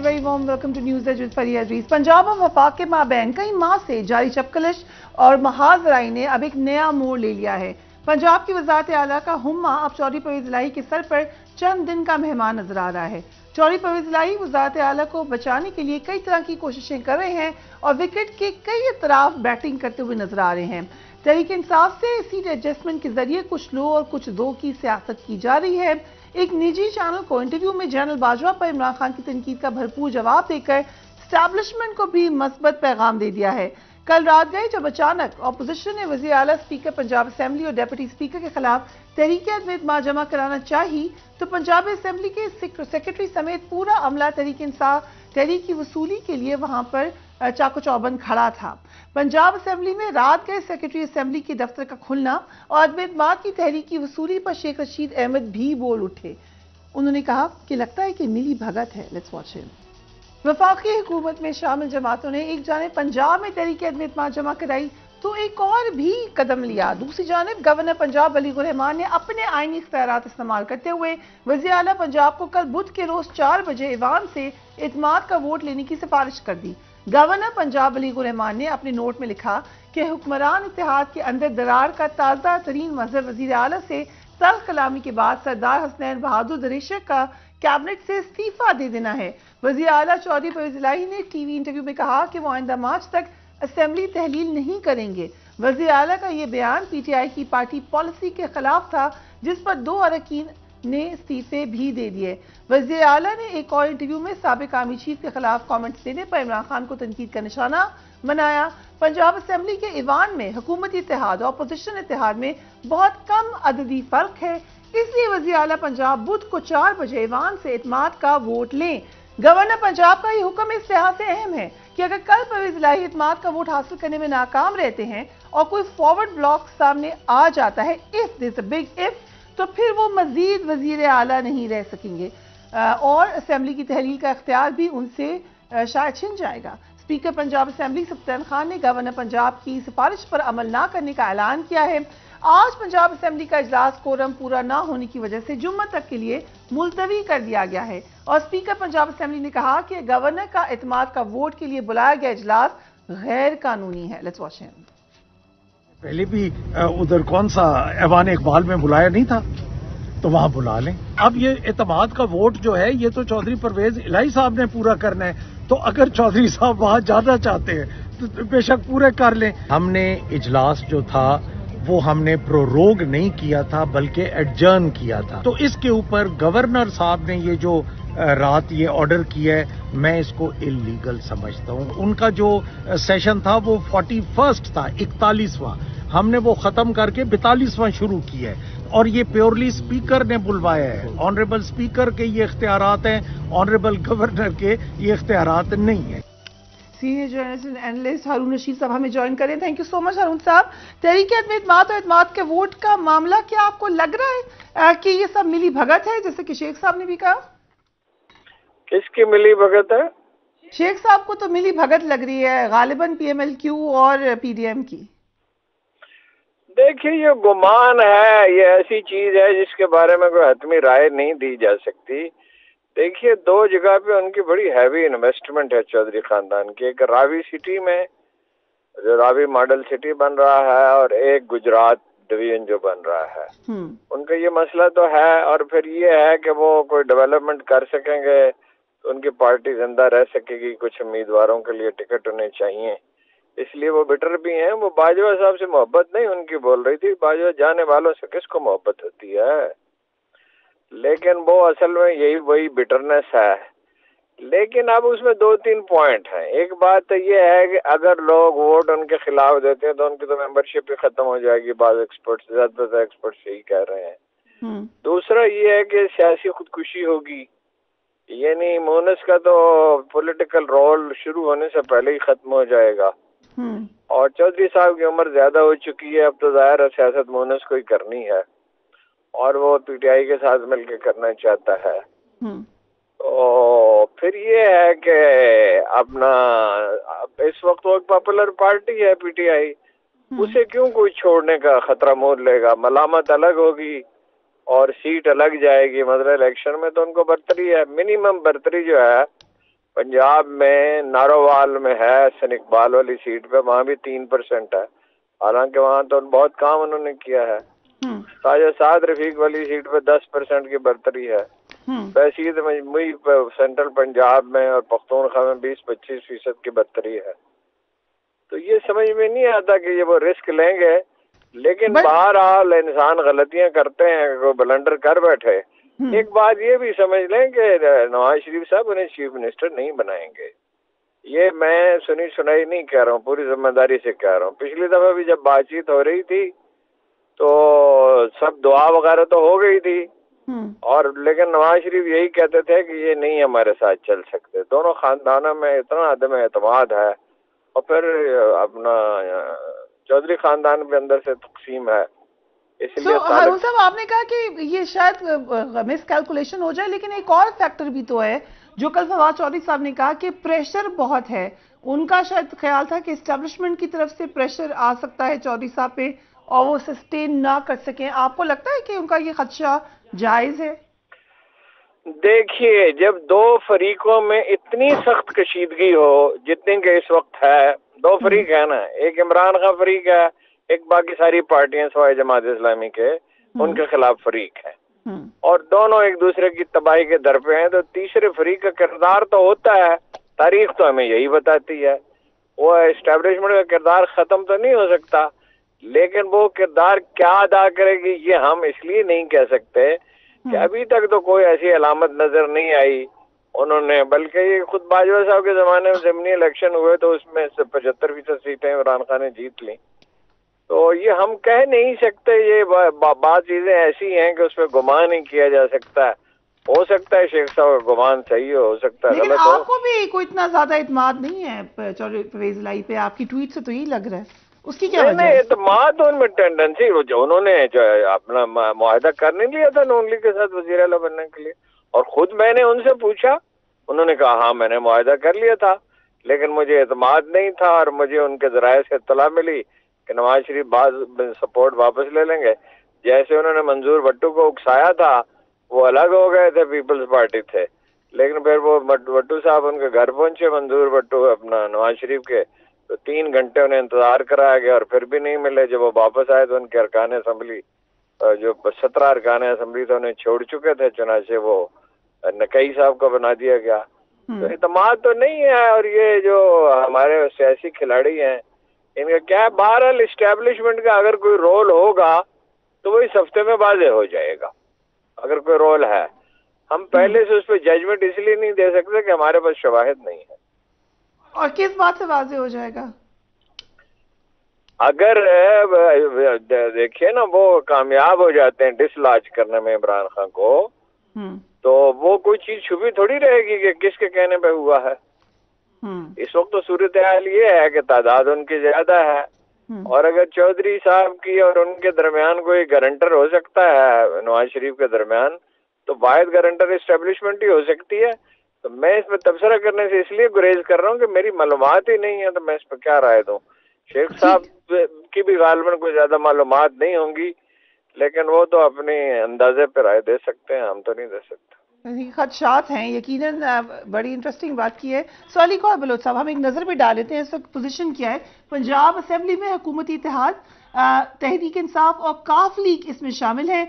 a very warm welcome to News Edge with Fariya Adrees. Punjab और वफाक के माबैन कई माह से जारी चपकलिश और महाजराई ने अब एक नया मोड़ ले लिया है। पंजाब की वज़ारत आला का हुम्मा अब चौधरी परवेज़ इलाही के सर पर चंद दिन का मेहमान नजर आ रहा है। चौधरी परवेज़ इलाही वज़ारत आला को बचाने के लिए कई तरह की कोशिशें कर रहे हैं और विकेट के कई अतराफ बैटिंग करते हुए नजर आ रहे हैं। तहरीक इंसाफ से सीट एडजस्टमेंट के जरिए कुछ लो और कुछ दो की सियासत की जा रही है। एक निजी चैनल को इंटरव्यू में जनरल बाजवा पर इमरान खान की तनकीद का भरपूर जवाब देकर स्टैब्लिशमेंट को भी मस्बत पैगाम दे दिया है। कल रात गए जब अचानक अपोजिशन ने वज़ीर आला स्पीकर पंजाब असेंबली और डिप्टी स्पीकर के खिलाफ तहरीक एतमाद जमा कराना चाही तो पंजाब असेंबली के सेक्रेटरी समेत पूरा अमला तहरीक इंसाफ तहरीक की वसूली के लिए वहां पर चाको चौबंद खड़ा था। पंजाब असेंबली में रात गए सेक्रेटरी असेंबली के दफ्तर का खुलना और अदम एतमाद की तहरीक की वसूली पर शेख रशीद अहमद भी बोल उठे। उन्होंने कहा कि लगता है कि मिली भगत है। Let's watch him. वफाकी हुकूमत में शामिल जमातों ने एक जानिब पंजाब में तहरीक अदम एतमाद जमा कराई तो एक और भी कदम लिया। दूसरी जानिब गवर्नर पंजाब वलीउर रहमान ने अपने आईनी इख्तियारात इस्तेमाल करते हुए वज़ीर आला पंजाब को कल बुध के रोज 4 बजे ईवान से एतमाद का वोट लेने की सिफारिश कर दी। गवर्नर पंजाब वलीउर रहमान ने अपने नोट में लिखा कि हुक्मरान इत्तेहाद के अंदर दरार का ताज़ा तरीन मजहब वज़ीर आला से सख्त कलामी के बाद सरदार हसनैन बहादुर दरेशे का कैबिनेट से इस्तीफा दे देना है। वज़ीर आला चौधरी परवेज़ इलाही ने टीवी इंटरव्यू में कहा कि वो आइंदा मार्च तक असेंबली तहलील नहीं करेंगे। वज़ीर आला का ये बयान पीटीआई की पार्टी पॉलिसी के खिलाफ था जिस पर 2 अरकान ने इस्तीफे भी दे दिए। वज़ीर आला ने एक और इंटरव्यू में साबिक आर्मी चीफ के खिलाफ कमेंट्स देने पर इमरान खान को तनकीद का निशाना बनाया। पंजाब असेंबली के ईवान में हुकूमती इत्तेहाद और अपोजिशन इत्तेहाद में बहुत कम अददी फर्क है, इसलिए वज़ीर आला पंजाब बुध को 4 बजे ईवान से एतमाद का वोट लें। गवर्नर पंजाब का ये हुक्म इस लिहाज से अहम है कि अगर कल परवेज़ इलाही एतमाद का वोट हासिल करने में नाकाम रहते हैं और कोई फॉरवर्ड ब्लॉक सामने आ जाता है, if this a big if, तो फिर वो मजीद वज़ीर आला नहीं रह सकेंगे और असेंबली की तहलील का इख्तियार भी उनसे शायद छिन जाएगा। स्पीकर पंजाब असेंबली सफ्तार खान ने गवर्नर पंजाब की सिफारिश पर अमल ना करने का ऐलान किया है। आज पंजाब असेंबली का इजलास कोरम पूरा ना होने की वजह से जुम्मा तक के लिए मुलतवी कर दिया गया है और स्पीकर पंजाब असेंबली ने कहा कि गवर्नर का एतमाद का वोट के लिए बुलाया गया इजलास गैर कानूनी है। Let's watch him. पहले भी उधर कौन सा ऐवान इकबाल में बुलाया नहीं था, तो वहां बुला लें। अब ये एतमाद का वोट जो है ये तो चौधरी परवेज इलाही साहब ने पूरा करना है, तो अगर चौधरी साहब वहां जाना चाहते हैं तो बेशक पूरे कर लें। हमने इजलास जो था वो हमने प्रोरोग नहीं किया था बल्कि एडजर्न किया था, तो इसके ऊपर गवर्नर साहब ने ये जो रात ये ऑर्डर किया है मैं इसको इलीगल समझता हूँ। उनका जो सेशन था वो 41 था, 41वां, हमने वो खत्म करके 42वां शुरू किया है और ये प्योरली स्पीकर ने बुलवाया है। ऑनरेबल स्पीकर के ये इख्तियारात हैं, ऑनरेबल गवर्नर के ये इख्तियारात नहीं है। सीनियर जर्नलिस्ट एंड एनालिस्ट हारून रशीद साहब हमें ज्वाइन करें। थैंक यू सो मच हारून साहब। तहरीक अदम एतमाद और एतमाद के वोट का मामला, क्या आपको लग रहा है कि ये सब मिली भगत है, जैसे कि शेख साहब ने भी कहा? किसकी मिली भगत है? शेख साहब को तो मिली भगत लग रही है, गालिबन पीएमएलक्यू और पीडीएम की। देखिए ये गुमान है, ये ऐसी चीज है जिसके बारे में कोई हतमी राय नहीं दी जा सकती। देखिए 2 जगह पे उनकी बड़ी हैवी इन्वेस्टमेंट है चौधरी खानदान की। एक रावी सिटी में जो रावी मॉडल सिटी बन रहा है और एक गुजरात डिवीजन जो बन रहा है। उनका ये मसला तो है और फिर ये है कि वो कोई डेवलपमेंट कर सकेंगे तो उनकी पार्टी जिंदा रह सकेगी। कुछ उम्मीदवारों के लिए टिकट उन्हें चाहिए, इसलिए वो बिटर भी हैं। वो बाजवा साहब से मोहब्बत नहीं उनकी बोल रही थी, बाजवा जाने वालों से किसको मोहब्बत होती है, लेकिन वो असल में यही वही बिटरनेस है। लेकिन अब उसमें 2-3 पॉइंट हैं। एक बात तो ये है कि अगर लोग वोट उनके खिलाफ देते हैं तो उनकी तो मेंबरशिप ही खत्म हो जाएगी। बाद एक्सपर्ट्स, ज्यादातर एक्सपर्ट्स यही कह रहे हैं। दूसरा ये है कि सियासी खुदकुशी होगी, यानी मोनस का तो पॉलिटिकल रोल शुरू होने से पहले ही खत्म हो जाएगा और चौधरी साहब की उम्र ज्यादा हो चुकी है। अब तो जाहिर है सियासत मोनस को ही करनी है और वो पीटीआई के साथ मिलकर करना चाहता है। तो फिर ये है कि अपना इस वक्त वो पॉपुलर पार्टी है पीटीआई, उसे क्यों कोई छोड़ने का खतरा मोल लेगा। मलामत अलग होगी और सीट अलग जाएगी। मतलब इलेक्शन में तो उनको बर्तरी है, मिनिमम बर्तरी जो है पंजाब में नारोवाल में है हसन इकबाल वाली सीट पे, वहाँ भी 3% है, हालांकि वहाँ तो बहुत काम उन्होंने किया है। ताजा साद रफीक वाली सीट पे 10% की बढ़तरी है। बसीद मजमूई सेंट्रल पंजाब में और पख्तूनख्वा में 20-25% की बढ़तरी है। तो ये समझ में नहीं आता कि ये वो रिस्क लेंगे, लेकिन बहरहाल इंसान गलतियां करते हैं, कोई ब्लंडर कर बैठे। एक बात ये भी समझ लें कि नवाज शरीफ साहब उन्हें चीफ मिनिस्टर नहीं बनाएंगे। ये मैं सुनी सुनाई नहीं कह रहा हूँ, पूरी जिम्मेदारी से कह रहा हूँ। पिछली दफा भी जब बातचीत हो रही थी तो सब दुआ वगैरह तो हो गई थी, और लेकिन नवाज शरीफ यही कहते थे कि ये नहीं हमारे साथ चल सकते। दोनों खानदानों में इतना अदम एतमाद है, और फिर अपना चौधरी खानदान के अंदर से तकसीम है, इसलिए हारून साहब आपने कहा कि ये शायद मिस कैलकुलेशन हो जाए, लेकिन एक और फैक्टर भी तो है जो कल फवाद चौधरी साहब ने कहा कि प्रेशर बहुत है। उनका शायद ख्याल था कि एस्टेब्लिशमेंट की तरफ से प्रेशर आ सकता है चौधरी साहब पे और वो सस्टेन ना कर सकें। आपको लगता है कि उनका ये खदशा जायज है? देखिए, जब दो फरीकों में इतनी सख्त कशीदगी हो जितनी के इस वक्त है, दो फरीक है ना, एक इमरान खान फरीक है, एक बाकी सारी पार्टियां सवाए जमात इस्लामी के उनके खिलाफ फरीक है, और दोनों एक दूसरे की तबाही के दर पे हैं, तो तीसरे फरीक का किरदार तो होता है। तारीख तो हमें यही बताती है, वो एस्टेब्लिशमेंट का किरदार खत्म तो नहीं हो सकता, लेकिन वो किरदार क्या अदा करेगी ये हम इसलिए नहीं कह सकते कि अभी तक तो कोई ऐसी अलामत नजर नहीं आई उन्होंने। बल्कि ये खुद बाजवा साहब के जमाने में ज़मीनी इलेक्शन हुए तो उसमें 75% सीटें इमरान खान ने जीत ली। तो ये हम कह नहीं सकते, ये बात चीजें ऐसी हैं कि उस पर गुमान नहीं किया जा सकता। हो सकता है शेख साहब का गुमान सही हो सकता है गलत हो। आपको भी कोई इतना ज्यादा इत्मीनान नहीं है चौधरी परवेज इलाही पे? आपकी ट्वीट से तो यही लग रहा है, उसकी क्या वजह है? इत्मीनान उनमें टेंडेंसी, उन्होंने अपना मुआहदा कर नहीं लिया था नून लीग के साथ वज़ीर आला बनने के लिए, और खुद मैंने उनसे पूछा, उन्होंने कहा हाँ मैंने मुआहदा कर लिया था, लेकिन मुझे इत्मीनान नहीं था, और मुझे उनके ज़राए से इत्तला मिली कि नवाज शरीफ बाद सपोर्ट वापस ले लेंगे। जैसे उन्होंने मंजूर भट्टू को उकसाया था, वो अलग हो गए थे, पीपल्स पार्टी थे, लेकिन फिर वो भट्टू साहब उनके घर पहुंचे, मंजूर भट्टू अपना नवाज शरीफ के, तो 3 घंटे उन्हें इंतजार कराया गया और फिर भी नहीं मिले। जब वो वापस आए तो उनके अरकान असम्बली, जो 17 अरकान असम्बली थे, उन्हें छोड़ चुके थे, चुनाचे वो नकई साहब को बना दिया गया। तो इत्मीनान तो नहीं है, और ये जो हमारे सियासी खिलाड़ी हैं इनका क्या है, बहरहाल एस्टेब्लिशमेंट का अगर कोई रोल होगा तो वो इस हफ्ते में वाज़ेह हो जाएगा। अगर कोई रोल है, हम पहले से उस पर जजमेंट इसलिए नहीं दे सकते कि हमारे पास शवाहिद नहीं है। और किस बात से वाज़ेह हो जाएगा? अगर देखिए ना, वो कामयाब हो जाते हैं डिसलॉज करने में इमरान खान को, तो वो कोई चीज छुपी थोड़ी रहेगी कि किसके कहने पे हुआ है। इस वक्त तो सूरत हाल ये है कि तादाद उनकी ज्यादा है, और अगर चौधरी साहब की और उनके दरमियान कोई गारंटर हो सकता है नवाज शरीफ के दरमियान, तो वाहिद गारंटर एस्टेब्लिशमेंट ही हो सकती है। तो मैं इस पर तबसरा करने से इसलिए गुरेज कर रहा हूँ कि मेरी मालूमात ही नहीं है, तो मैं इस पर क्या राय दूँ। शेख साहब की भी गालबन कोई ज्यादा मालूमात नहीं होंगी, लेकिन वो तो अपने अंदाजे पर राय दे सकते हैं, हम तो नहीं दे सकते। खदशात हैं यकीनन। बड़ी इंटरेस्टिंग बात की है सवाली को बलोच साहब। हम एक नज़र भी डाल लेते हैं इस वक्त पोजीशन क्या है। पंजाब असेंबली में हुकूमती इत्तेहाद, तहरीक इंसाफ और काफ लीग इसमें शामिल है।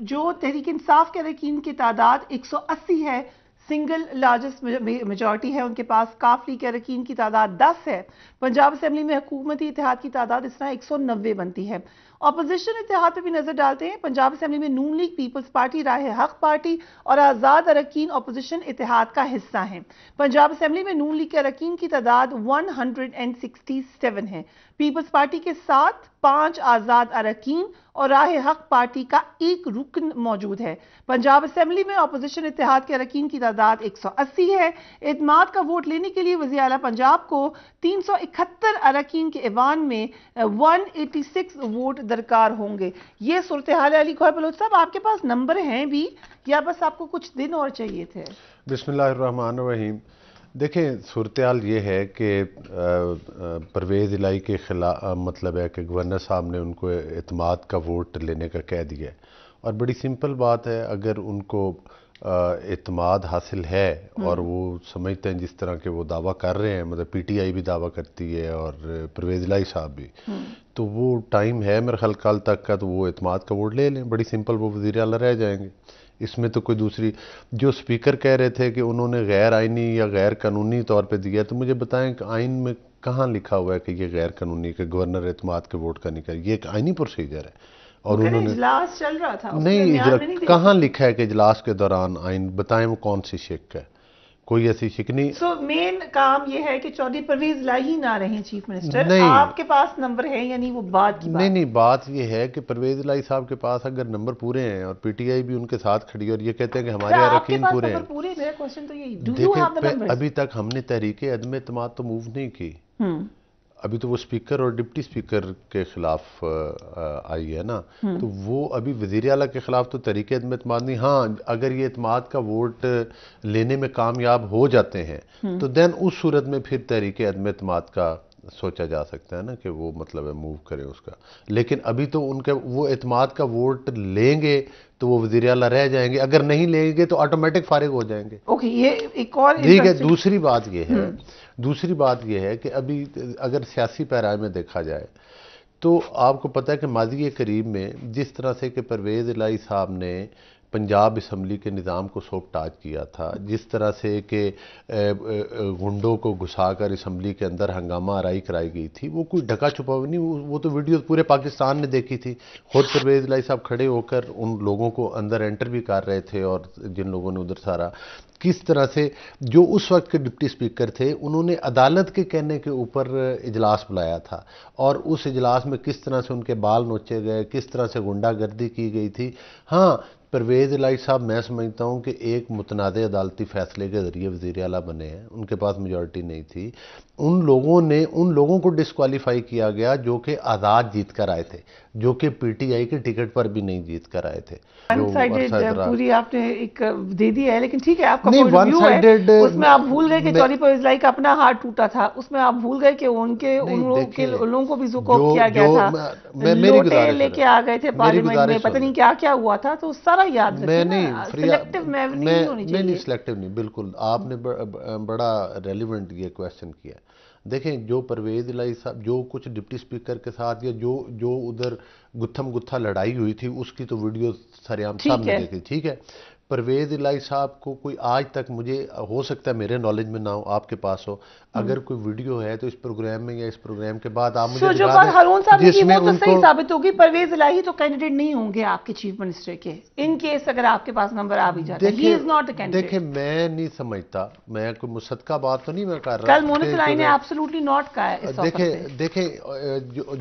जो तहरीक इंसाफ के अरकान की तादाद 180 है, सिंगल लार्जेस्ट मेजॉरिटी है उनके पास। काफ लीग के अरकान की तादाद 10 है। पंजाब असेंबली में हुकूमती इत्तेहाद की तादाद इस तरह 190 बनती है। अपोजिशन इत्तेहाद पे भी नजर डालते हैं। पंजाब असेंबली में नून लीग, पीपल्स पार्टी, राह हक पार्टी और आजाद अरकान अपोजिशन इत्तेहाद का हिस्सा हैं। पंजाब असेंबली में नून लीग के अरकान की तादाद 167 है। पीपल्स पार्टी के साथ 5 आजाद अरकान और राह हक पार्टी का 1 रुकन मौजूद है। पंजाब असेंबली में अपोजिशन इत्तेहाद के अरकान की तादाद 180 है। इत्मीनान का वोट लेने के लिए वज़ीर आला पंजाब को 371 अरकान के ऐवान में 186 वोट दरकार होंगे। ये सूरत हाल है। अली खोया बलोच साहब, आपके पास नंबर हैं भी या बस आपको कुछ दिन और चाहिए थे? बिस्मिल्लाहिर्रहमानिर्रहीम। देखें, सूरत हाल ये है कि परवेज़ इलाही के खिलाफ मतलब है कि गवर्नर साहब ने उनको इत्मीनान का वोट लेने का कह दिया है, और बड़ी सिंपल बात है, अगर उनको اعتماد حاصل ہے اور وہ سمجھتے ہیں جس طرح کے وہ دعویٰ کر رہے ہیں، مطلب پی ٹی آئی بھی دعویٰ کرتی ہے اور پرویز الہی صاحب بھی، تو وہ ٹائم ہے میرے خیال کل تک کا، تو وہ اعتماد کا ووٹ لے لیں، بڑی سمپل، وہ وزیر اعلیٰ رہ جائیں گے۔ اس میں تو کوئی دوسری، جو سپیکر کہہ رہے تھے کہ انہوں نے غیر آئینی یا غیر قانونی طور پہ دیا، تو مجھے بتائیں کہ آئین میں کہاں لکھا ہوا ہے کہ یہ غیر قانونی، کہ گورنر اعتماد کے ووٹ کا نہیں کرے؟ یہ ایک آئینی پروسیجر ہے، اور انہوں نے اجلاس چل رہا تھا نہیں، کہاں لکھا ہے کہ اجلاس کے دوران آئین؟ بتائیں وہ کون سی شک ہے؟ کوئی ایسی شک نہیں۔ سو مین کام یہ ہے کہ چودھری پرویز الہی نہ رہیں چیف منسٹر، نہیں، آپ کے پاس نمبر ہے، یعنی وہ بات کی بات نہیں، بات یہ ہے کہ پرویز الہی صاحب کے پاس اگر نمبر پورے ہیں اور پی ٹی آئی بھی ان کے ساتھ کھڑی ہے اور یہ کہتے ہیں کہ ہمارے اراکین پورے ہیں، میرا کوشچن تو یہی، دیکھیں ابھی تک ہم نے تحریک عدم اعتماد تو موو نہیں کی، ابھی تو وہ سپیکر اور ڈپٹی سپیکر کے خلاف آئی ہے نا، تو وہ ابھی وزیر اعلیٰ کے خلاف تو تحریک عدم اعتماد نہیں۔ ہاں اگر یہ اعتماد کا ووٹ لینے میں کامیاب ہو جاتے ہیں تو دین اس صورت میں پھر تحریک عدم اعتماد کا سوچا جا سکتا ہے نا کہ وہ مطلب ہے موو کرے اس کا، لیکن ابھی تو ان کے وہ اعتماد کا ووٹ لیں گے تو وہ وزیر اعلیٰ رہ جائیں گے، اگر نہیں لیں گے تو آٹومیٹک فارغ ہو جائیں گے۔ اوکے، یہ ایک اور ٹھیک ہے۔ دوسری بات یہ ہے کہ ابھی اگر سیاسی پیرائے میں دیکھا جائے تو آپ کو پتہ ہے کہ ماضی قریب میں جس طرح سے کہ پرویز الہی صاحب نے پنجاب اسمبلی کے نظام کو سوک ٹاچ کیا تھا، جس طرح سے کہ گنڈوں کو گھسا کر اسمبلی کے اندر ہنگامہ آرائی کرائی گئی تھی، وہ کوئی ڈھکا چھپا نہیں، وہ تو ویڈیو پورے پاکستان نے دیکھی تھی، خود پرویز الہی صاحب کھڑے ہو کر ان لوگوں کو اندر انٹر بھی کر رہے تھے، اور جن لوگوں نے ادھر سارا کس طرح سے جو اس وقت کے ڈپٹی سپیکر تھے انہوں نے عدالت کے کہنے کے اوپر اجلاس بلایا تھا، اور اس اجلاس میں کس طرح سے ان کے بال نوچے گئے، کس طرح سے غنڈہ گردی کی گئی تھی۔ ہاں پرویز الہی صاحب میں سمجھتا ہوں کہ ایک متنازع عدالتی فیصلے کے ذریعے وزیر اعلیٰ بنے ہیں، ان کے پاس میجورٹی نہیں تھی، ان لوگوں کو ڈسکوالیفائی کیا گیا جو کہ آزاد جیت کر آئے تھے، جو کہ پی ٹی آئی کے ٹکٹ پر بھی نہیں جیت کر آئے تھے۔ پوری آپ نے ایک دے دی ہے، لیکن ٹھیک ہے، آپ کا پوائنٹ آف ویو ہے، اس میں آپ بھول گئے کہ چودھری پرویز الہی کا اپنا ہارٹ ٹوٹا تھا، اس میں آپ بھول گئے کہ ان لوگوں کو بھی زکوب کیا گیا تھا، لوٹے لے کے آ گئے تھے پارلیمنٹ میں، پتہ نہیں کیا کیا ہوا تھا، تو سارا یاد رکھیں نا، سلیکٹیو میموری نہیں ہونی چاہیے۔ نہیں، سلیکٹیو نہیں، بالکل آپ نے بڑا ریلیونٹ یہ کویسچن کیا۔ دیکھیں جو پرویز الہی صاحب جو کچھ ڈپٹی سپیکر کے ساتھ یا جو ادھر گتھم گتھا لڑائی ہوئی تھی اس کی تو ویڈیو سارے عام سب نے دیکھی، ٹھیک ہے۔ پرویز الہی صاحب کو کوئی آج تک، مجھے ہو سکتا ہے میرے نالج میں نہ ہو، آپ کے پاس ہو، اگر کوئی ویڈیو ہے تو اس پروگرام میں یا اس پروگرام کے بعد آپ مجھے جو بات ہارون صاحب نے کی وہ تو صحیح ثابت ہوگی، پرویز الہی تو کینڈیڈیٹ نہیں ہوں گے آپ کے چیف منسٹر کے، ان کیس اگر آپ کے پاس نمبر آ بھی جاتا ہے، ہی از ناٹ اے کینڈیڈیٹ۔ دیکھیں میں نہیں سمجھتا، میں کوئی مصدقہ بات تو نہیں میں کر رہا، کل مونس الہی نے ایبسولوٹلی ناٹ کہا ہے اس وقت سے۔ دیکھیں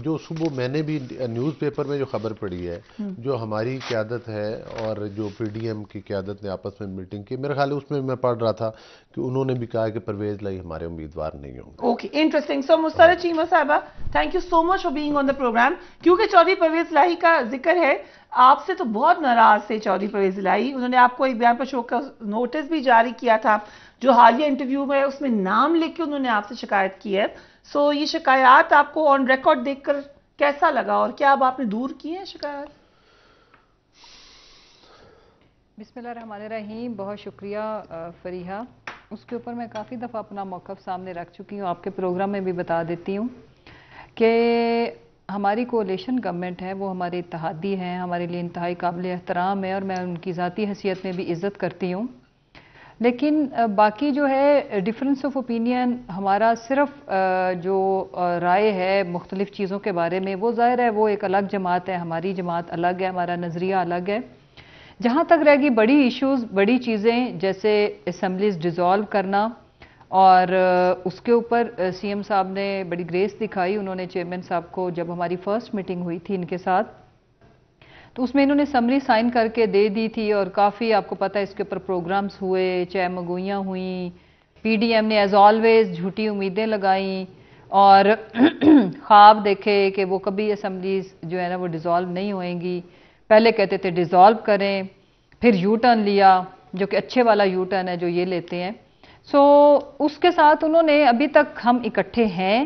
جو صبح میں نے بھی نیوز پیپر میں جو خبر پڑھی ہے، جو ہماری قیادت ہے اور جو پی ڈی ایم کی قیادت نے آپس میں میٹنگ کی، میرے خیال اس میں پڑھ رہا تھا کہ انہوں نے بھی کہا کہ پرویز الہی ہمارے امیدوار نہیں ہوں گے۔ Okay, interesting. So Musarrat Cheema صاحبہ، thank you so much for being on the programme. کیونکہ چودھری پرویز الہی کا ذکر ہے، آپ سے تو بہت ناراض تھے چودھری پرویز الہی، انہوں نے آپ کو ایک بیان پر شو کا نوٹس بھی جاری کیا تھا، جو حالیہ انٹرویو میں اس میں نام لکھ کے انہوں نے آپ سے شکایت کی ہے۔ سو یہ شکایات آپ کو آن ریکارڈ دیکھ کر کیسا لگا، اور کیا اب آپ نے دور کی ہیں شکایات؟ بسم اللہ الرحمن الرحیم، بہت شکریہ فریحہ۔ اس کے اوپر میں کافی دفعہ اپنا موقف سامنے رکھ چکی ہوں، آپ کے پروگرام میں بھی بتا دیتی ہوں کہ ہماری کولیشن گورنمنٹ ہے، وہ ہمارے اتحادی ہیں، ہمارے لیے انتہائی قابل احترام ہے، اور میں ان کی ذاتی حیثیت میں بھی عزت کرتی ہوں، لیکن باقی جو ہے ڈیفرنس آف اوپینین ہمارا صرف جو رائے ہے مختلف چیزوں کے بارے میں، وہ ظاہر ہے وہ ایک الگ جماعت ہے، ہماری جماعت الگ ہے، ہمارا نظریہ الگ ہے۔ جہاں تک رہ گی بڑی ایشوز، بڑی چیزیں جیسے اسمبلیز ڈیزالو کرنا، اور اس کے اوپر سی ایم صاحب نے بڑی گریس دکھائی، انہوں نے چیئرمین صاحب کو جب ہماری فرسٹ میٹنگ ہوئی تھی ان کے ساتھ تو اس میں انہوں نے سمری سائن کر کے دے دی تھی، اور کافی آپ کو پتہ ہے اس کے اوپر پروگرامز ہوئے، چائے مگوئیاں ہوئیں، پی ڈی ایم نے ایز آلویز جھوٹی امیدیں لگائیں اور خواب دیکھے کہ وہ کبھی اسمبلیز جو ہے نا وہ ڈیزالو نہیں ہوئیں گی، پہلے کہتے تھے ڈیزالو کریں، پھر یو ٹرن لیا جو کہ اچھے والا یو ٹرن ہے جو یہ لیتے ہیں۔ سو اس کے ساتھ انہوں نے ابھی تک ہم اکٹھے ہیں،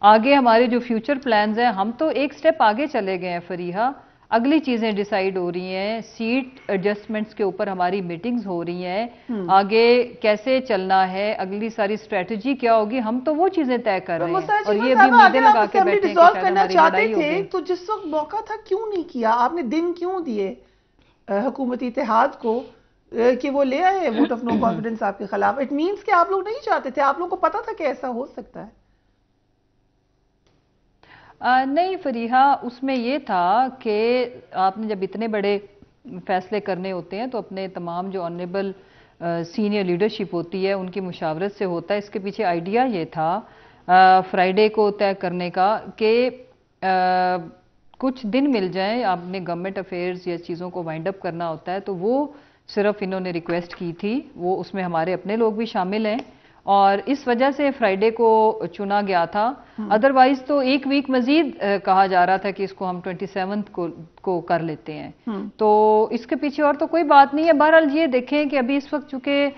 آگے ہمارے جو فیوچر پلانز ہیں، ہم تو ایک سٹیپ آگے چلے گئے ہیں فریحہ، अगली चीजें डिसाइड हो रही हैं, सीट एडजस्टमेंट्स के ऊपर हमारी मीटिंग्स हो रही हैं, आगे कैसे चलना है, अगली सारी स्ट्रेटजी क्या होगी, हम तो वो चीजें तय कर रहे हैं और ये भी उम्मीदें लगा के बैठे हैं कि शायद हमारी लड़ाई होगी। तो जिस वक्त मौका था क्यों नहीं किया आपने, दिन क्यों दिए हुकूमती इत्तेहाद को कि वो ले आए वोट ऑफ नो कॉन्फिडेंस आपके खिलाफ? इट मीन्स कि आप लोग नहीं चाहते थे, आप लोगों को पता था कि ऐसा हो सकता है। नहीं फरीहा, उसमें ये था कि आपने जब इतने बड़े फैसले करने होते हैं तो अपने तमाम जो ऑनरेबल सीनियर लीडरशिप होती है उनकी मुशावरत से होता है। इसके पीछे आइडिया ये था फ्राइडे को तय करने का कि कुछ दिन मिल जाएं, आपने गवर्नमेंट अफेयर्स या चीज़ों को वाइंड अप करना होता है, तो वो सिर्फ इन्होंने रिक्वेस्ट की थी, वो उसमें हमारे अपने लोग भी शामिल हैं और इस वजह से फ्राइडे को चुना गया था। अदरवाइज तो एक वीक मजीद कहा जा रहा था कि इसको हम 27 को कर लेते हैं, तो इसके पीछे और तो कोई बात नहीं है। बहरहाल ये देखें कि अभी इस वक्त चूंकि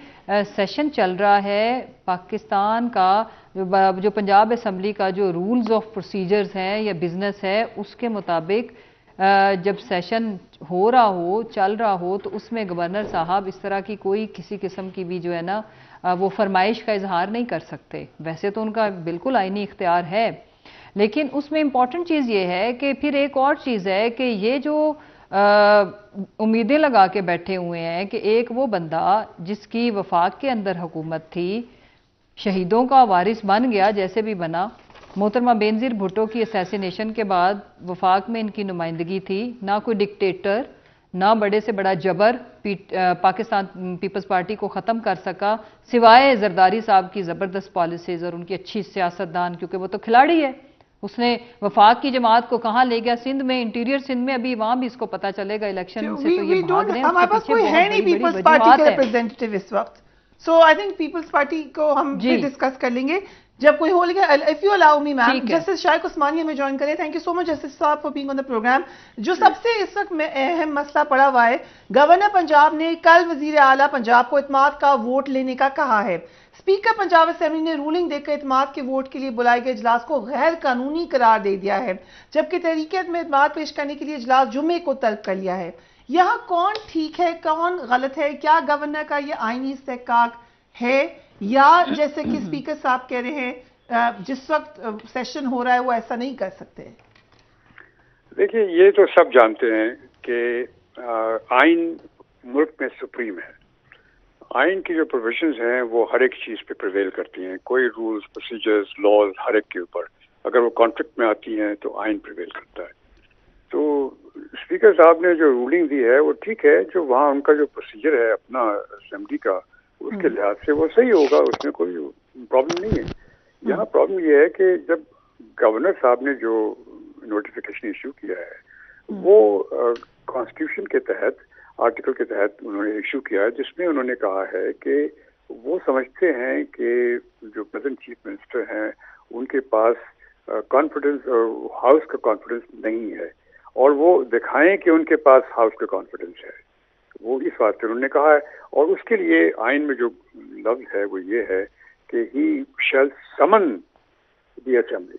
सेशन चल रहा है पाकिस्तान का, जो पंजाब असम्बली का जो रूल्स ऑफ प्रोसीजर्स हैं या बिजनेस है उसके मुताबिक जब सेशन हो रहा हो, चल रहा हो, तो उसमें गवर्नर साहब इस तरह की कोई किसी किस्म की भी जो है ना वो फरमाइश का इजहार नहीं कर सकते। वैसे तो उनका बिल्कुल आईनी इख्तियार है, लेकिन उसमें इम्पॉर्टेंट चीज़ ये है कि फिर एक और चीज़ है कि ये जो उम्मीदें लगा के बैठे हुए हैं कि एक वो बंदा जिसकी वफाक के अंदर हुकूमत थी, शहीदों का वारिस बन गया जैसे भी बना। मोहतरमा बेनज़ीर भुट्टो की असैसिनेशन के बाद वफाक में इनकी नुमाइंदगी थी, ना कोई डिक्टेटर, ना बड़े से बड़ा जबर पाकिस्तान पीपल्स पार्टी को ख़त्म कर सका सिवाय जरदारी साहब की ज़बरदस्त पॉलिसीज़ और उनकी अच्छी सियासतदान, क्योंकि वो तो खिलाड़ी है। उसने वफाक की जमात को कहाँ ले गया, सिंध में, इंटीरियर सिंध में, अभी वहां भी इसको पता चलेगा इलेक्शन से तो ये भाग रहे हैं। हमारे पास कोई है नहीं पीपल्स पार्टी के रिप्रेजेंटेटिव इस वक्त, so I think Peoples Party को हम डिस्कस कर लेंगे जब कोई हो। लेकिन if you allow me ma'am, justice Shaikh Usmani हमें ज्वाइन करें। Thank you so much justice साहब for being on the programme. जो सबसे इस वक्त में अहम मसला पड़ा हुआ है, गवर्नर पंजाब ने कल वजीर आला पंजाब को इत्माद का वोट लेने का कहा है। स्पीकर पंजाब असेंबली ने रूलिंग देकर इत्माद के वोट के लिए बुलाए गए इजलास को गैर कानूनी करार दे दिया है, जबकि तहरीक में इत्माद पेश करने के लिए इजलास जुम्मे को तल्ब कर लिया है। यहाँ कौन ठीक है, कौन गलत है? क्या गवर्नर का ये आईनी इस्तेहकाक है, या जैसे कि स्पीकर साहब कह रहे हैं जिस वक्त सेशन हो रहा है वो ऐसा नहीं कर सकते? देखिए, ये तो सब जानते हैं कि आइन मुल्क में सुप्रीम है। आइन की जो प्रोविजंस हैं वो हर एक चीज़ पे प्रिवेल करती हैं। कोई रूल्स, प्रोसीजर्स, लॉज हर एक के ऊपर अगर वो कॉन्फ्लिक्ट में आती हैं तो आइन प्रिवेल करता है। तो स्पीकर साहब ने जो रूलिंग दी है वो ठीक है, जो वहाँ उनका जो प्रोसीजर है अपना असेंबली का, उसके लिहाज से वो सही होगा, उसमें कोई प्रॉब्लम नहीं है। यहाँ प्रॉब्लम ये है कि जब गवर्नर साहब ने जो नोटिफिकेशन इशू किया है वो कॉन्स्टिट्यूशन के तहत, आर्टिकल के तहत उन्होंने इशू किया है, जिसमें उन्होंने कहा है कि वो समझते हैं कि जो प्रेजेंट चीफ मिनिस्टर हैं उनके पास कॉन्फिडेंस, हाउस का कॉन्फिडेंस नहीं है, और वो दिखाएं कि उनके पास हाउस का कॉन्फिडेंस है। वो इस बात से उन्होंने कहा है, और उसके लिए आइन में जो लफ्ज है वो ये है कि ही शैल समन दी असेंबली,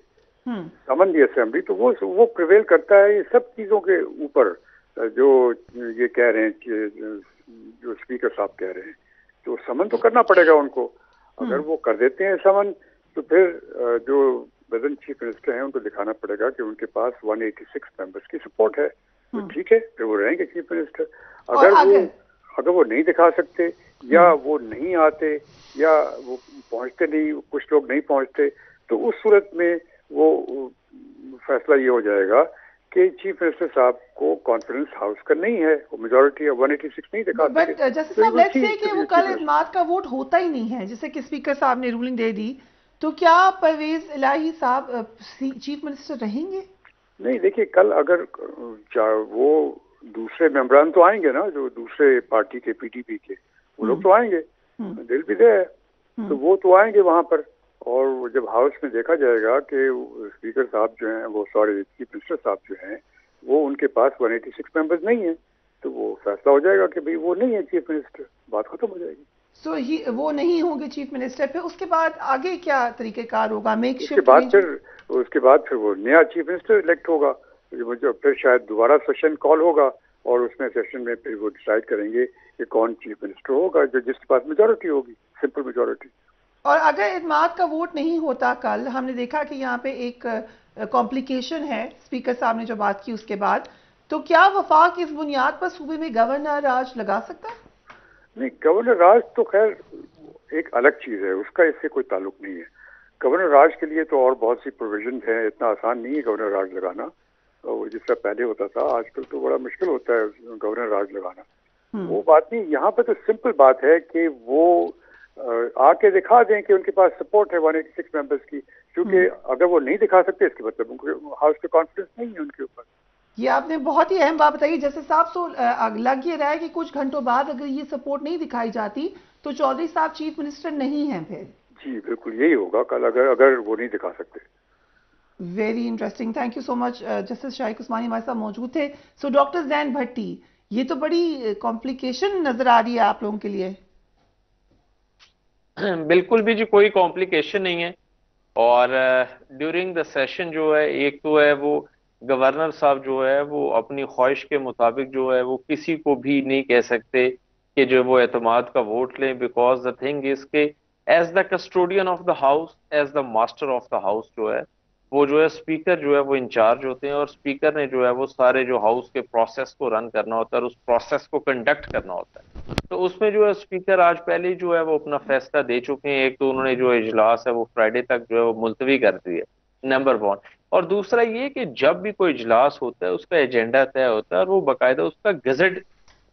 समन दी असेंबली। तो वो प्रिवेल करता है ये सब चीज़ों के ऊपर जो ये कह रहे हैं कि जो स्पीकर साहब कह रहे हैं, तो समन तो करना पड़ेगा उनको। अगर वो कर देते हैं समन, तो फिर जो प्रेजेंट चीफ मिनिस्टर हैं उनको दिखाना पड़ेगा कि उनके पास 186 मेंबर्स की सपोर्ट है, तो ठीक है, फिर वो रहेंगे चीफ मिनिस्टर। अगर वो नहीं दिखा सकते, या वो नहीं आते, या वो पहुंचते नहीं, कुछ लोग नहीं पहुंचते, तो उस सूरत में वो फैसला ये हो जाएगा कि चीफ मिनिस्टर साहब को कॉन्फिडेंस हाउस का नहीं है, वो मेजॉरिटी 186 नहीं दिखा सकते। बट जस्टिस साहब, लेट्स से कि वो कल इत्माद का वोट होता ही नहीं है, जैसे कि स्पीकर साहब ने रूलिंग दे दी, तो क्या परवेज इलाही साहब चीफ मिनिस्टर रहेंगे? नहीं, देखिए, कल अगर वो दूसरे मेंबरान तो आएंगे ना, जो दूसरे पार्टी के, पीटीपी के, वो लोग तो आएंगे, दिल भी दे, तो वो तो आएंगे वहां पर। और जब हाउस में देखा जाएगा कि स्पीकर साहब जो हैं, वो सॉरी चीफ मिनिस्टर साहब जो हैं, वो उनके पास 186 मेंबर्स नहीं है, तो वो फैसला हो जाएगा कि भाई वो नहीं है चीफ मिनिस्टर, बात खत्म हो जाएगी। सो वो नहीं होंगे चीफ मिनिस्टर, फिर उसके बाद आगे क्या तरीकेकार होगा? उसके बाद फिर वो नया चीफ मिनिस्टर इलेक्ट होगा, फिर शायद दोबारा सेशन कॉल होगा और उसमें सेशन में फिर वो डिसाइड करेंगे कि कौन चीफ मिनिस्टर होगा, जो जिसके पास मेजॉरिटी होगी, सिंपल मेजॉरिटी। और अगर इत्मीनान का वोट नहीं होता कल, हमने देखा कि यहाँ पे एक कॉम्प्लिकेशन है स्पीकर साहब ने जो बात की उसके बाद, तो क्या वफाक इस बुनियाद पर सूबे में गवर्नर राज लगा सकता है? नहीं, गवर्नर राज तो खैर एक अलग चीज है, उसका इससे कोई ताल्लुक नहीं है। गवर्नर राज के लिए तो और बहुत सी प्रोविजन है, इतना आसान नहीं है गवर्नर राज लगाना। तो जिस तरह पहले होता था, आजकल तो बड़ा मुश्किल होता है गवर्नर राज लगाना। वो बात नहीं, यहाँ पे तो सिंपल बात है कि वो आके दिखा दें कि उनके पास सपोर्ट है 186 मेंबर्स की, क्योंकि अगर वो नहीं दिखा सकते इसके मतलब उनको हाउस का कॉन्फिडेंस नहीं है उनके ऊपर। ये आपने बहुत ही अहम बात बताई। जैसे साहब सो लग ये रहा है कि कुछ घंटों बाद अगर ये सपोर्ट नहीं दिखाई जाती तो चौधरी साहब चीफ मिनिस्टर नहीं हैं फिर। जी बिल्कुल यही होगा कल, अगर वो नहीं दिखा सकते। Very interesting, thank you so much. Justice Shaikh Usmani हमारे साथ मौजूद थे। सो डॉक्टर जैन भट्टी, ये तो बड़ी कॉम्प्लिकेशन नजर आ रही है आप लोगों के लिए। बिल्कुल भी जी कोई कॉम्प्लिकेशन नहीं है। और ड्यूरिंग द सेशन जो है, एक तो है वो गवर्नर साहब जो है वो अपनी ख्वाहिश के मुताबिक जो है वो किसी को भी नहीं कह सकते कि जो वो एतमाद का वोट लें, बिकॉज द थिंग इज के as the custodian of the house, as the master of the house जो है वो जो है स्पीकर जो है वो इंचार्ज होते हैं, और स्पीकर ने जो है वो सारे जो हाउस के प्रोसेस को रन करना होता है और उस प्रोसेस को कंडक्ट करना होता है। तो उसमें जो है स्पीकर आज पहले ही जो है वो अपना फैसला दे चुके हैं। एक तो उन्होंने जो इजलास है वो फ्राइडे तक जो है वो मुलतवी कर दी है, नंबर 1। और दूसरा ये कि जब भी कोई इजलास होता है उसका एजेंडा तय होता है और वो बाकायदा उसका गजट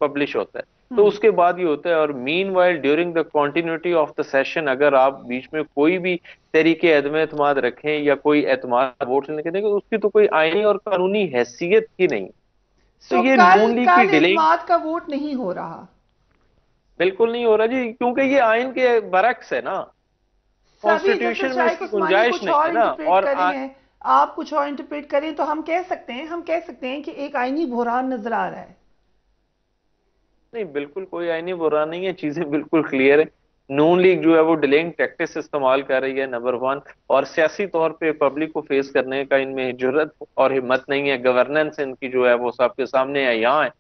पब्लिश होता है, तो उसके बाद ये होता है। और mean while during the continuity of the session अगर आप बीच में कोई भी तरीके अदम एतमाद रखें या कोई एतमाद वोट लेने के देंगे, उसकी तो कोई आईनी और कानूनी हैसियत ही नहीं। तो ये नून लीग की डिले का वोट नहीं हो रहा, बिल्कुल नहीं हो रहा जी, क्योंकि ये आइन के बरक्स है ना, कॉन्स्टिट्यूशन में इसकी गुंजाइश नहीं है ना। और आप कुछ और इंटरप्रेट करें तो हम कह सकते हैं कि एक आईनी बहरान नजर आ रहा है। नहीं, बिल्कुल कोई आईनी बुरान नहीं है, चीजें बिल्कुल क्लियर है। नून लीग जो है वो डिलेइंग टैक्टिक्स इस्तेमाल कर रही है, नंबर 1। और सियासी तौर पे पब्लिक को फेस करने का इनमें जुर्रत और हिम्मत नहीं है। गवर्नेंस इनकी जो है वो सबके सामने है, यहाँ है।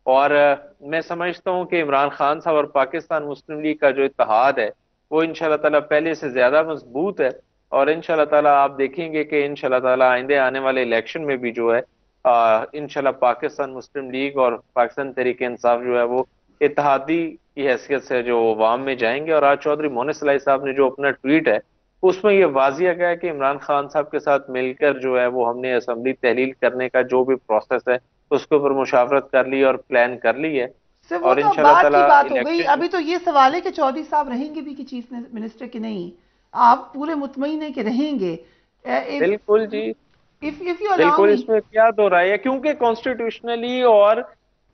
और मैं समझता हूँ कि इमरान खान साहब और पाकिस्तान मुस्लिम लीग का जो इत्तेहाद है वो इंशाल्लाह ताला पहले से ज्यादा मजबूत है। और इंशाल्लाह ताला आप देखेंगे कि इंशाल्लाह ताला आइंदे आने वाले इलेक्शन में भी जो है इंशाल्लाह पाकिस्तान मुस्लिम लीग और पाकिस्तान तहरीक इंसाफ जो है वो इत्तेहादी की हैसियत से जो अवाम में जाएंगे। और आज चौधरी मोनिस इलाही साहब ने जो अपना ट्वीट है उसमें ये वाजिया गया कि इमरान खान साहब के साथ मिलकर जो है वो हमने असम्बली तहलील करने का जो भी प्रोसेस है उसके ऊपर मुशावरत कर ली और प्लान कर ली है। और इंशाल्लाह ताला बात हो गई। अभी तो ये सवाल है कि चौधरी साहब रहेंगे भी कि चीफ मिनिस्टर की नहीं, आप पूरे मुतमईन है कि रहेंगे? बिल्कुल जी, बिल्कुल, इसमें क्या दो राय है, क्योंकि कॉन्स्टिट्यूशनली और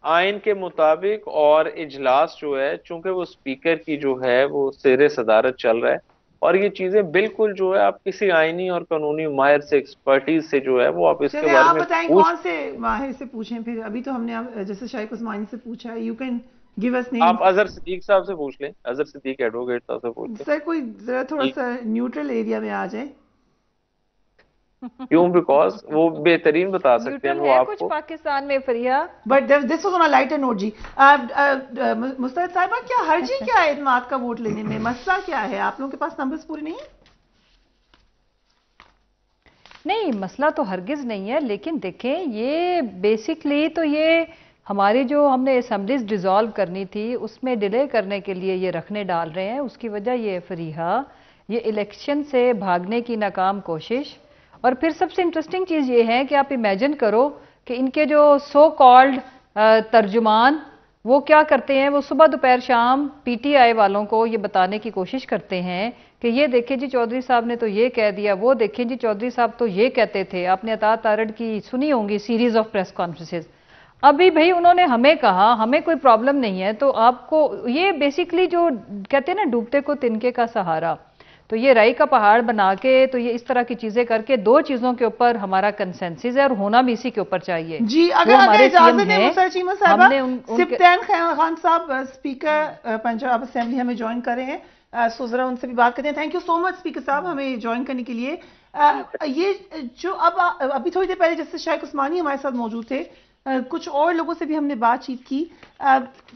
आइन के मुताबिक और इजलास जो है चूंकि वो स्पीकर की जो है वो सेरे सदारत चल रहा है। और ये चीजें बिल्कुल जो है आप किसी आईनी और कानूनी माहिर से, एक्सपर्टीज से जो है वो आप इसके बारे में बताएं कौन से माहिर से पूछें। फिर अभी तो हमने जैसे शाइक उस्मानी से पूछा है, you can give us name. आप अजहर सिद्दीक साहब से पूछ लें, अजहर सिद्दीक एडवोकेट साहब से पूछ लें। सर कोई जरा थोड़ा सा न्यूट्रल एरिया में आ जाए। क्यों? बिकॉज वो बेहतरीन बता सकते हैं वो आपको कुछ पाकिस्तान में फरिया। But this was on a lighter note जी। मुस्तफा साहिबा, क्या हर्जी क्या है इत्मीनान का वोट लेने में? मसला क्या है? आप लोगों के पास नंबर्स पूरे नहीं है? नहीं, मसला तो हरगिज नहीं है, लेकिन देखें ये बेसिकली तो ये हमारी जो हमने असेंबलीज डिसॉल्व करनी थी उसमें डिले करने के लिए ये रखने डाल रहे हैं। उसकी वजह ये फरीहा, ये इलेक्शन से भागने की नाकाम कोशिश। और फिर सबसे इंटरेस्टिंग चीज़ ये है कि आप इमेजिन करो कि इनके जो सो कॉल्ड तर्जुमान वो क्या करते हैं, वो सुबह दोपहर शाम पीटीआई वालों को ये बताने की कोशिश करते हैं कि ये देखें जी चौधरी साहब ने तो ये कह दिया, वो देखें जी चौधरी साहब तो ये कहते थे। आपने अता तारड़ की सुनी होंगी सीरीज ऑफ प्रेस कॉन्फ्रेंसेस। अभी भाई उन्होंने हमें कहा हमें कोई प्रॉब्लम नहीं है, तो आपको ये बेसिकली जो कहते हैं ना डूबते को तिनके का सहारा, तो ये राई का पहाड़ बना के तो ये इस तरह की चीजें करके दो चीजों के ऊपर हमारा कंसेंसस है और होना भी इसी के ऊपर चाहिए जी। अगर इजाजत है सिप्तान खान साहब स्पीकर पंजाब असेंबली हमें ज्वाइन कर रहे हैं, सो जरा उनसे भी बात करते हैं। Thank you so much speaker साहब हमें ज्वाइन करने के लिए। ये जो अब अभी थोड़ी देर पहले जैसे शाइख उस्मानी हमारे साथ मौजूद थे, कुछ और लोगों से भी हमने बातचीत की,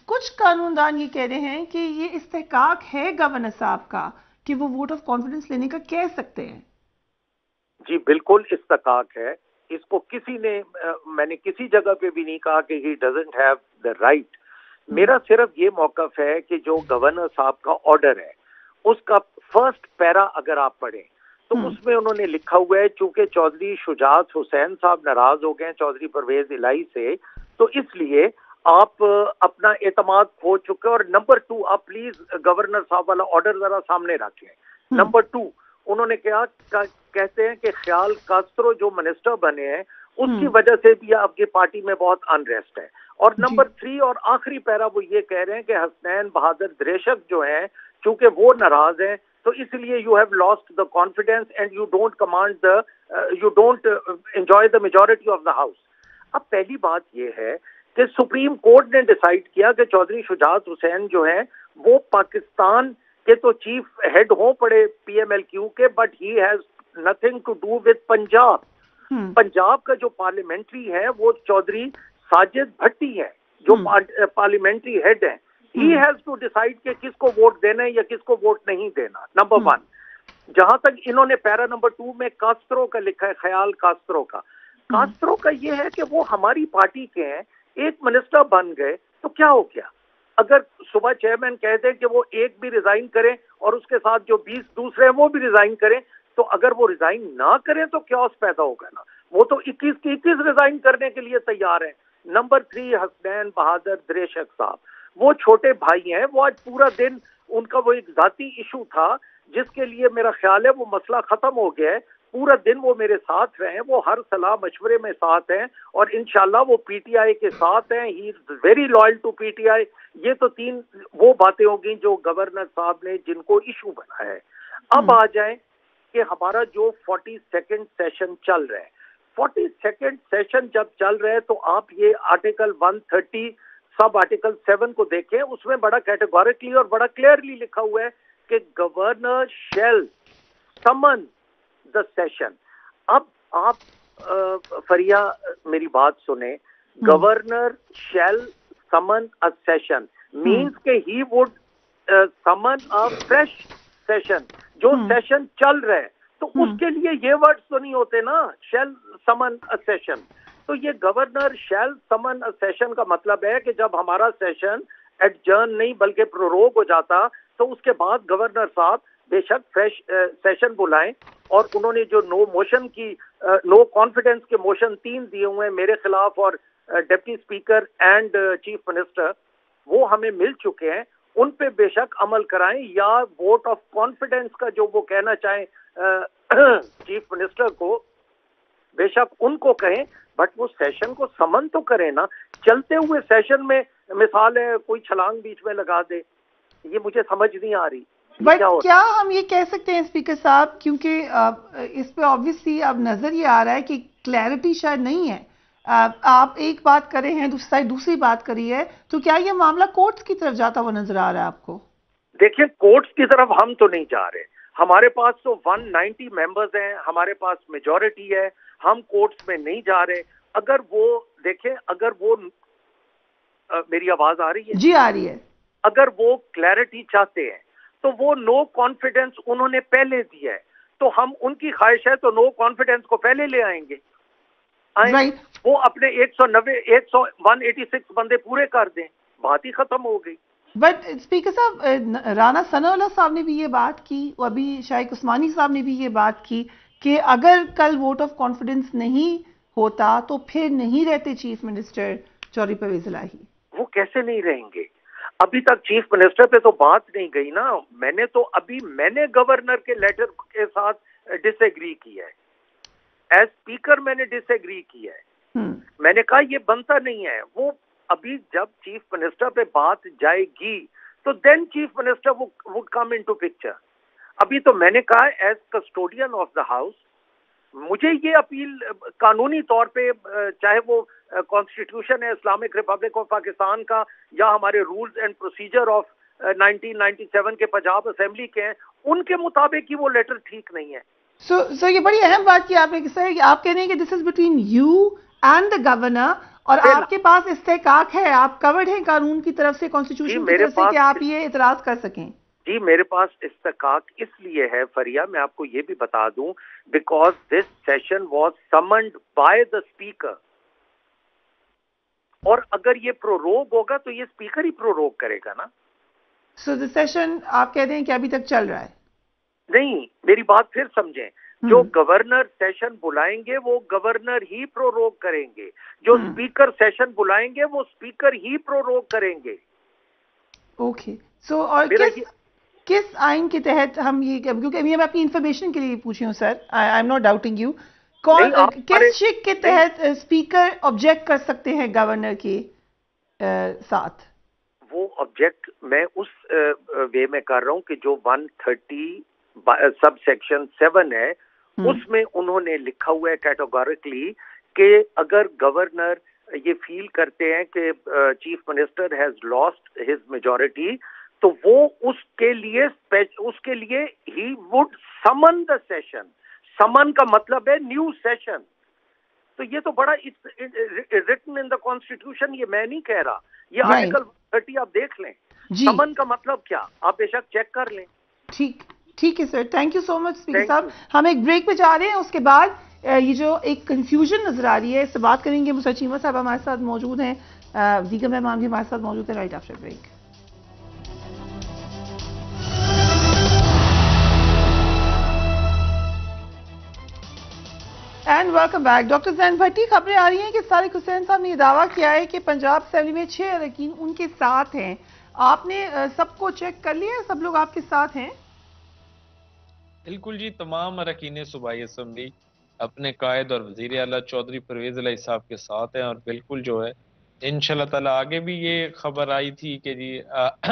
कुछ कानूनदान ये कह रहे हैं कि ये इस्तेहकाक है गवर्नर साहब का कि वो वोट ऑफ कॉन्फिडेंस लेने का कह सकते हैं। जी बिल्कुल इस्तेहकाक है, इसको किसी ने मैंने किसी जगह पे भी नहीं कहा कि he doesn't have the right. मेरा सिर्फ ये मौकफ है कि जो गवर्नर साहब का ऑर्डर है उसका फर्स्ट पैरा अगर आप पढ़ें तो उसमें उन्होंने लिखा हुआ है चूंकि चौधरी शुजात हुसैन साहब नाराज हो गए चौधरी परवेज इलाही से, तो इसलिए आप अपना एतमाद खो चुके, और नंबर 2 आप प्लीज गवर्नर साहब वाला ऑर्डर जरा सामने रख लें। नंबर 2 उन्होंने कहते हैं कि ख्याल कास्त्रो जो मिनिस्टर बने हैं उसकी वजह से भी आपकी पार्टी में बहुत अनरेस्ट है। और नंबर 3 और आखिरी पैरा वो ये कह रहे हैं कि हसनैन बहादुर द्रेशक जो हैं चूंकि वो नाराज हैं तो इसलिए you have lost the confidence and you don't command the you don't enjoy the majority of the house. अब पहली बात ये है कि सुप्रीम कोर्ट ने डिसाइड किया कि चौधरी शुजात हुसैन जो हैं वो पाकिस्तान के तो चीफ हेड हो पड़े PMLQ के, but he has nothing to do with Punjab. Punjab का जो पार्लियामेंट्री है वो चौधरी साजिद भट्टी है जो पार्लियामेंट्री हेड है। ही हैज टू डिसाइड कि किसको वोट देना है या किसको वोट नहीं देना। नंबर 1 जहां तक इन्होंने पैरा नंबर 2 में कास्त्रो का लिखा है, ख्याल कास्त्रो का, कास्त्रो का ये है कि वो हमारी पार्टी के हैं, एक मिनिस्टर बन गए तो क्या हो गया, अगर सुबह चेयरमैन कह दें कि वो एक भी रिजाइन करें और उसके साथ जो 20 दूसरे हैं वो भी रिजाइन करें, तो अगर वो रिजाइन ना करें तो क्योस पैदा होगा ना, वो तो 21 के 21 रिजाइन करने के लिए तैयार है। नंबर 3 हसनैन बहादुर द्रेशक साहब, वो छोटे भाई हैं, वो आज पूरा दिन उनका वो एक जाती इशू था जिसके लिए मेरा ख्याल है वो मसला खत्म हो गया है, पूरा दिन वो मेरे साथ रहे, वो हर सलाह मशवरे में साथ हैं और इंशाल्लाह वो PTI के साथ हैं, he is very loyal to PTI। ये तो 3 वो बातें होगी जो गवर्नर साहब ने जिनको इशू बनाया है। अब आ जाए कि हमारा जो 42nd सेशन चल रहा है, 42nd सेशन जब चल रहा है तो आप ये आर्टिकल 130 सब आर्टिकल 7 को देखें, उसमें बड़ा कैटेगोरिकली और बड़ा क्लियरली लिखा हुआ है कि governor shall summon the session. अब आप फरिया मेरी बात सुने, governor shall summon a session means के he would summon a fresh session, जो सेशन चल रहा है तो उसके लिए ये वर्ड्स तो नहीं होते ना, शैल समन अ सेशन। तो ये governor shall summon a session का मतलब है कि जब हमारा सेशन एडजर्न नहीं बल्कि प्रोरोग हो जाता तो उसके बाद गवर्नर साहब बेशक फ्रेश सेशन बुलाएं। और उन्होंने जो नो कॉन्फिडेंस के मोशन 3 दिए हुए हैं मेरे खिलाफ और deputy speaker and chief minister, वो हमें मिल चुके हैं, उन पे बेशक अमल कराएं या वोट ऑफ कॉन्फिडेंस का जो वो कहना चाहें चीफ मिनिस्टर को बेशक उनको कहें, बट वो सेशन को समन तो करें ना। चलते हुए सेशन में मिसाल है कोई छलांग बीच में लगा दे, ये मुझे समझ नहीं आ रही। बट क्या हम ये कह सकते हैं स्पीकर साहब, क्योंकि इस पे ऑब्वियसली अब नजर ये आ रहा है कि क्लैरिटी शायद नहीं है, आप एक बात करे हैं दूसरी साइड दूसरी बात करी है, तो क्या ये मामला कोर्ट्स की तरफ जाता हुआ नजर आ रहा है आपको? देखिए कोर्ट्स की तरफ हम तो नहीं जा रहे, हमारे पास तो 190 मेंबर्स हैं, हमारे पास मेजॉरिटी है, हम कोर्ट्स में नहीं जा रहे। अगर वो देखें, अगर वो मेरी आवाज आ रही है? जी आ रही है। अगर वो क्लैरिटी चाहते हैं तो वो नो कॉन्फिडेंस उन्होंने पहले दिया है, तो हम उनकी ख्वाहिश है तो नो कॉन्फिडेंस को पहले ले आएंगे। वो अपने 186 बंदे पूरे कर दें, बात ही खत्म हो गई। बट स्पीकर साहब, राना सनाउल्लाह साहब ने भी ये बात की, अभी शाइख उस्मानी साहब ने भी ये बात की कि अगर कल वोट ऑफ कॉन्फिडेंस नहीं होता तो फिर नहीं रहते चीफ मिनिस्टर चौधरी परवेज इलाही। वो कैसे नहीं रहेंगे? अभी तक चीफ मिनिस्टर पे तो बात नहीं गई ना। मैंने गवर्नर के लेटर के साथ डिसएग्री किया है, एज स्पीकर मैंने डिसएग्री किया है। मैंने कहा ये बनता नहीं है। वो अभी जब चीफ मिनिस्टर पे बात जाएगी तो then chief minister would come into picture. अभी तो मैंने कहा as custodian of the house मुझे ये अपील कानूनी तौर पे, चाहे वो कॉन्स्टिट्यूशन है इस्लामिक रिपब्लिक ऑफ पाकिस्तान का या हमारे रूल्स एंड प्रोसीजर ऑफ 1997 के पंजाब असेंबली के हैं, उनके मुताबिक ही वो लेटर ठीक नहीं है। सो ये बड़ी अहम बात की आपने किया है कि आप कह रहे हैं कि this is between you and the governor, और आपके पास इस्तेकाक है, आप कवर्ड हैं कानून की तरफ से, कॉन्स्टिट्यूशन की तरफ से, कि आप ये इतराज कर सकें। जी मेरे पास इस्तेकाक इसलिए है फरिया, मैं आपको ये भी बता दूं, because this session was summoned by the speaker, और अगर ये प्रोरोग होगा तो ये स्पीकर ही प्रोरोग करेगा ना। सो द सेशन आप कहते हैं कि अभी तक चल रहा है? नहीं, मेरी बात फिर समझें, जो गवर्नर सेशन बुलाएंगे वो गवर्नर ही प्रोरोग करेंगे, जो स्पीकर सेशन बुलाएंगे वो स्पीकर ही प्रोरोग करेंगे। ओके, सो और किस आइन के तहत हम ये, क्योंकि मैं अपनी इंफॉर्मेशन के लिए पूछी हूँ sir, I am not doubting you, कौन किस शिक के तहत स्पीकर ऑब्जेक्ट कर सकते हैं गवर्नर के साथ? वो ऑब्जेक्ट मैं उस वे में कर रहा हूँ कि जो 130 सब सेक्शन 7 है, उसमें उन्होंने लिखा हुआ है कैटेगोरिकली कि अगर गवर्नर ये फील करते हैं कि chief minister has lost his majority, तो वो उसके लिए ही would summon the session. Summon का मतलब है न्यू सेशन। तो ये तो बड़ा रिटन इन द कॉन्स्टिट्यूशन, ये मैं नहीं कह रहा, ये आर्टिकल 30 आप देख लें। समन का मतलब क्या, आप बेशक चेक कर लें। ठीक है sir, thank you so much speaker साहब। हम एक ब्रेक पे जा रहे हैं, उसके बाद ये जो एक कंफ्यूजन नजर आ रही है इससे बात करेंगे। मुसा चीमा साहब हमारे साथ मौजूद हैं, दीगर मेहमान भी हमारे साथ मौजूद हैं right after break. And welcome back. Doctor Zain Bhatti, खबरें आ रही हैं कि सारिक हुसैन साहब ने यह दावा किया है कि पंजाब असेंबली में 6 अरकान उनके साथ हैं। आपने सबको चेक कर लिया, सब लोग आपके साथ हैं? बिल्कुल जी, तमाम अरकान सूबाई असेंबली अपने कायद और वज़ीर आला चौधरी परवेज़ इलाही साहब के साथ हैं, और बिल्कुल जो है इंशाल्लाह ताला आगे भी ये खबर आई थी कि जी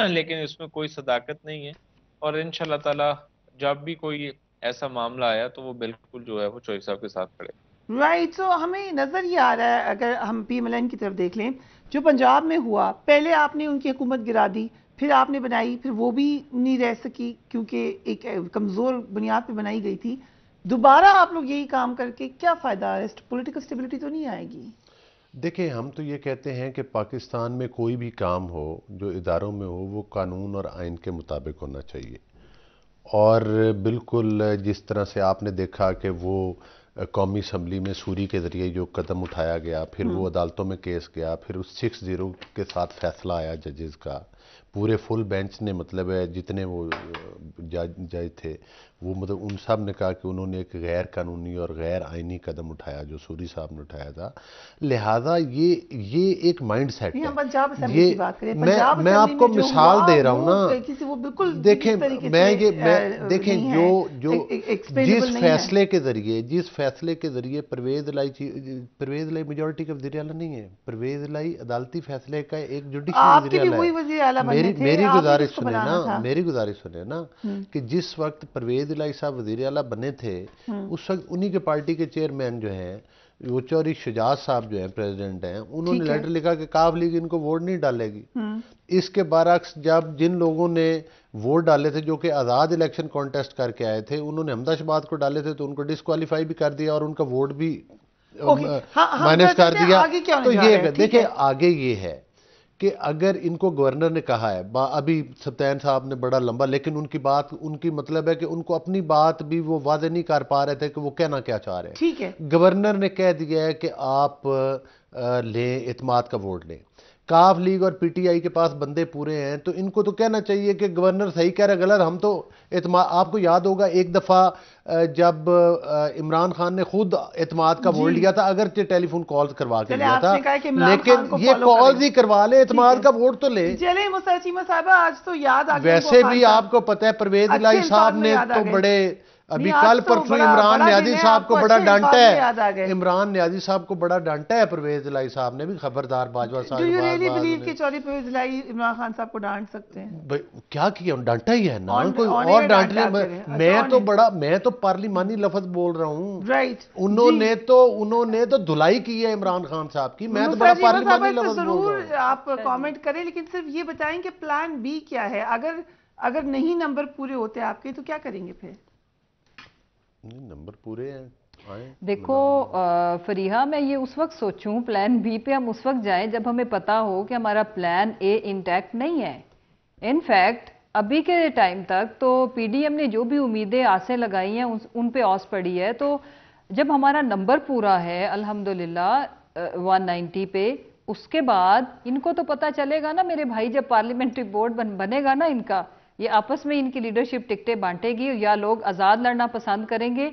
लेकिन इसमें कोई सदाकत नहीं है, और इंशाल्लाह ताला जब भी कोई ऐसा मामला आया तो वो बिल्कुल जो है वो चौधरी साहब के साथ खड़े। राइट, सो हमें नजर ये आ रहा है, अगर हम PMLN की तरफ देख लें, जो पंजाब में हुआ, पहले आपने उनकी हुकूमत गिरा दी, फिर आपने बनाई, फिर वो भी नहीं रह सकी क्योंकि एक कमजोर बुनियाद पे बनाई गई थी। दोबारा आप लोग यही काम करके क्या फायदा, पॉलिटिकल स्टेबिलिटी तो नहीं आएगी? देखिए, हम तो ये कहते हैं कि पाकिस्तान में कोई भी काम हो, जो इदारों में हो, वो कानून और आइन के मुताबिक होना चाहिए। और बिल्कुल जिस तरह से आपने देखा कि वो कौमी असम्बली में सूरी के ज़रिए जो कदम उठाया गया, फिर वो अदालतों में केस गया, फिर उस 6-0 के साथ फैसला आया जजेस का, पूरे फुल बेंच ने, मतलब है जितने वो जज थे, वो मतलब उन सब ने कहा कि उन्होंने एक गैर कानूनी और गैर आइनी कदम उठाया जो सूरी साहब ने उठाया था। लिहाजा ये एक माइंड सेट है। पंजाब असेंबली की बात करें, मैं आपको मिसाल दे रहा हूँ ना, वो बिल्कुल देखें, देखें जो जिस फैसले के जरिए परवेज इलाही मेजॉरिटी का वज़ीर आला नहीं है, परवेज इलाही अदालती फैसले का एक जुडिशल वज़ीर आला है। मेरी गुजारिश सुने ना कि जिस वक्त परवेज इलाही साहब वज़ीर आला बने थे, उस वक्त उन्हीं के पार्टी के चेयरमैन जो हैं, वो चौधरी शुजात साहब जो हैं प्रेसिडेंट हैं, उन्होंने लेटर लिखा कि काफ लीग इनको वोट नहीं डालेगी। इसके बरअक्स जब जिन लोगों ने वोट डाले थे, जो कि आज़ाद इलेक्शन कॉन्टेस्ट करके आए थे, उन्होंने अहमदाबाद को डाले थे, तो उनको डिस्क्वालीफाई भी कर दिया और उनका वोट भी माइनस कर दिया। तो ये देखिए, आगे ये है कि अगर इनको गवर्नर ने कहा है, अभी सत्यान साहब ने बड़ा लंबा, लेकिन उनकी मतलब है कि उनको अपनी बात भी वो वादे नहीं कर पा रहे थे कि वो कहना क्या चाह रहे हैं। ठीक है, गवर्नर ने कह दिया है कि आप लें, इत्माद का वोट लें। काफ लीग और PTI के पास बंदे पूरे हैं, तो इनको तो कहना चाहिए कि गवर्नर सही कह रहे, गलत हम तो आपको याद होगा एक दफा जब इमरान खान ने खुद इत्माद का वोट लिया था, अगर टेलीफोन कॉल करवा के लिया था, लेकिन ये कॉल ही करवा ले, इत्माद का वोट तो ले। चले मुसा चीमा साहब, आज तो याद आ गया। वैसे भी आपको पता है परवेज इलाही साहब ने तो बड़े, अभी कल परसों इमरान न्याजी साहब को बड़ा डांटा है, इमरान न्याजी साहब को बड़ा डांटा है परवेज इलाही साहब ने भी, खबरदार बाजवा साहब। Do you really believe कि चौधरी परवेज इलाही इमरान खान साहब को डांट सकते हैं? क्या किया, डांटा ही है ना, कोई और डांटने। मैं तो पार्लिमानी लफ्ज बोल रहा हूँ। राइट, उन्होंने तो धुलाई की है इमरान खान साहब की, मैं तो बड़ा पार्लिमानी लफ्ज बोल रहा हूँ। आप कॉमेंट करें, लेकिन सिर्फ ये बताएं कि प्लान B क्या है, अगर नहीं नंबर पूरे होते आपके तो क्या करेंगे फिर? नंबर पूरे हैं, आए। देखो फरीहा, मैं ये उस वक्त सोचूं प्लान बी पे हम उस वक्त जाएं जब हमें पता हो कि हमारा प्लान ए इंटैक्ट नहीं है। इनफैक्ट अभी के टाइम तक तो पीडीएम ने जो भी उम्मीदें आसें लगाई हैं उन पे औस पड़ी है। तो जब हमारा नंबर पूरा है अल्हम्दुलिल्लाह 190 पे, उसके बाद इनको तो पता चलेगा ना मेरे भाई, जब पार्लियामेंट्री बोर्ड बनेगा ना इनका, ये आपस में इनकी लीडरशिप टिकटें बांटेगी, या लोग आज़ाद लड़ना पसंद करेंगे